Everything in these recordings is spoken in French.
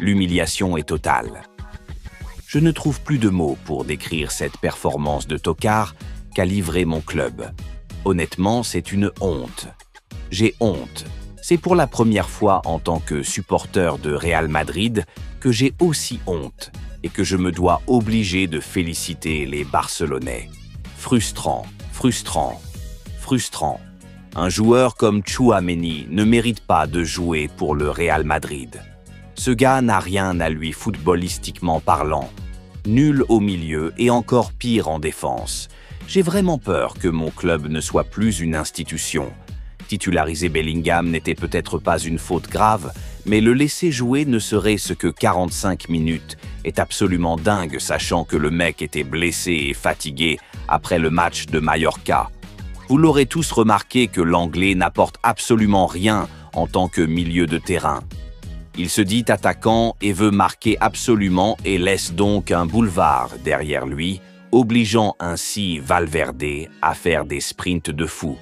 L'humiliation est totale. Je ne trouve plus de mots pour décrire cette performance de tocard qu'a livré mon club. Honnêtement, c'est une honte. J'ai honte. C'est pour la première fois en tant que supporter de Real Madrid que j'ai aussi honte et que je me dois obligé de féliciter les Barcelonais. Frustrant, frustrant, frustrant. Un joueur comme Tchouaméni ne mérite pas de jouer pour le Real Madrid. Ce gars n'a rien à lui footballistiquement parlant. Nul au milieu et encore pire en défense. J'ai vraiment peur que mon club ne soit plus une institution. Titulariser Bellingham n'était peut-être pas une faute grave, mais le laisser jouer ne serait-ce que 45 minutes est absolument dingue, sachant que le mec était blessé et fatigué après le match de Mallorca. Vous l'aurez tous remarqué que l'Anglais n'apporte absolument rien en tant que milieu de terrain. Il se dit attaquant et veut marquer absolument et laisse donc un boulevard derrière lui, obligeant ainsi Valverde à faire des sprints de fou.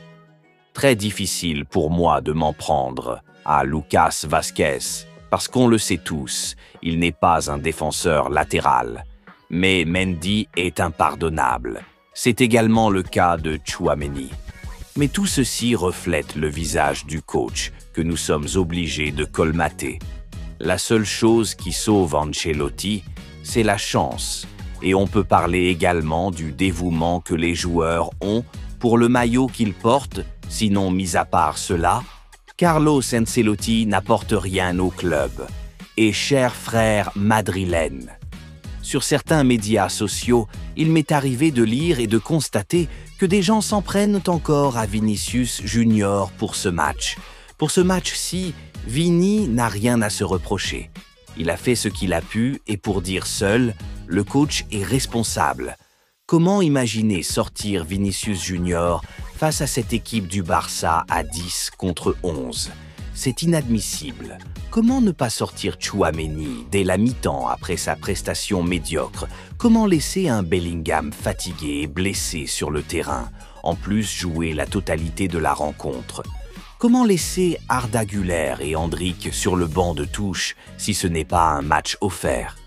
Très difficile pour moi de m'en prendre à Lucas Vázquez, parce qu'on le sait tous, il n'est pas un défenseur latéral. Mais Mendy est impardonnable. C'est également le cas de Tchouaméni. Mais tout ceci reflète le visage du coach que nous sommes obligés de colmater. La seule chose qui sauve Ancelotti, c'est la chance. Et on peut parler également du dévouement que les joueurs ont pour le maillot qu'ils portent, sinon mis à part cela, Carlo Ancelotti n'apporte rien au club. Et cher frère madrilène. Sur certains médias sociaux, il m'est arrivé de lire et de constater que des gens s'en prennent encore à Vinicius Junior pour ce match. Pour ce match-ci, Vini n'a rien à se reprocher. Il a fait ce qu'il a pu et pour dire seul, le coach est responsable. Comment imaginer sortir Vinicius Junior face à cette équipe du Barça à 10 contre 11 ? C'est inadmissible. Comment ne pas sortir Tchouaméni dès la mi-temps après sa prestation médiocre ? Comment laisser un Bellingham fatigué et blessé sur le terrain, en plus jouer la totalité de la rencontre ? Comment laisser Arda Güler et Endrick sur le banc de touche si ce n'est pas un match offert ?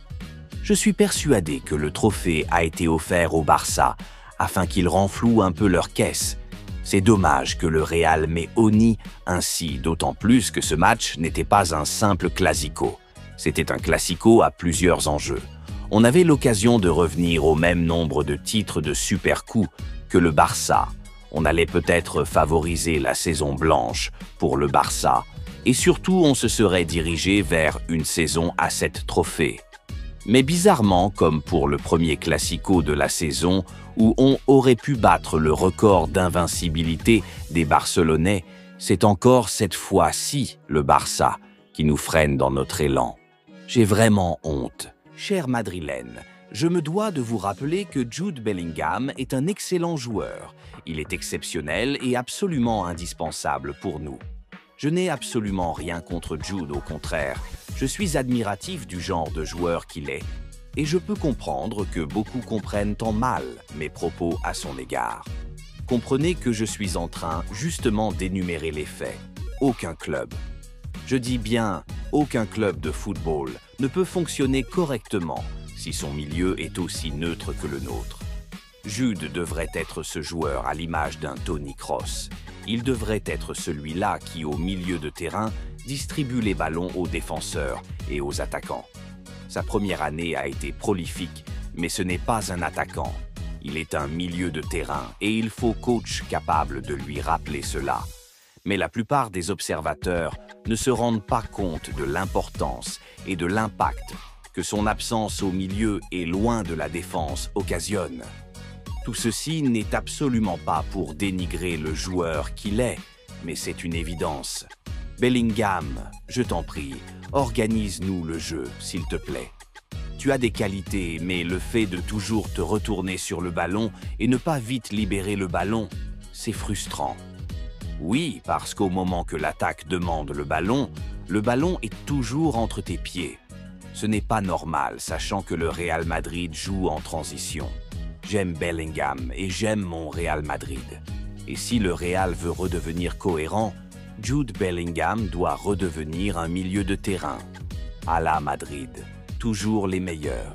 Je suis persuadé que le trophée a été offert au Barça afin qu'ils renflouent un peu leur caisse. C'est dommage que le Real met au nid ainsi, d'autant plus que ce match n'était pas un simple classico. C'était un classico à plusieurs enjeux. On avait l'occasion de revenir au même nombre de titres de super coups que le Barça. On allait peut-être favoriser la saison blanche pour le Barça et surtout on se serait dirigé vers une saison à 7 trophées. Mais bizarrement, comme pour le premier classico de la saison, où on aurait pu battre le record d'invincibilité des Barcelonais, c'est encore cette fois-ci le Barça qui nous freine dans notre élan. J'ai vraiment honte. Chère madrilène, je me dois de vous rappeler que Jude Bellingham est un excellent joueur. Il est exceptionnel et absolument indispensable pour nous. Je n'ai absolument rien contre Jude, au contraire. Je suis admiratif du genre de joueur qu'il est. Et je peux comprendre que beaucoup comprennent en mal mes propos à son égard. Comprenez que je suis en train justement d'énumérer les faits. Aucun club. Je dis bien, aucun club de football ne peut fonctionner correctement si son milieu est aussi neutre que le nôtre. Jude devrait être ce joueur à l'image d'un Tony Kroos. Il devrait être celui-là qui, au milieu de terrain, distribue les ballons aux défenseurs et aux attaquants. Sa première année a été prolifique, mais ce n'est pas un attaquant. Il est un milieu de terrain et il faut coach capable de lui rappeler cela. Mais la plupart des observateurs ne se rendent pas compte de l'importance et de l'impact que son absence au milieu et loin de la défense occasionne. Tout ceci n'est absolument pas pour dénigrer le joueur qu'il est, mais c'est une évidence. Bellingham, je t'en prie, organise-nous le jeu, s'il te plaît. Tu as des qualités, mais le fait de toujours te retourner sur le ballon et ne pas vite libérer le ballon, c'est frustrant. Oui, parce qu'au moment que l'attaque demande le ballon est toujours entre tes pieds. Ce n'est pas normal, sachant que le Real Madrid joue en transition. J'aime Bellingham et j'aime mon Real Madrid. Et si le Real veut redevenir cohérent, Jude Bellingham doit redevenir un milieu de terrain. À la Madrid, toujours les meilleurs.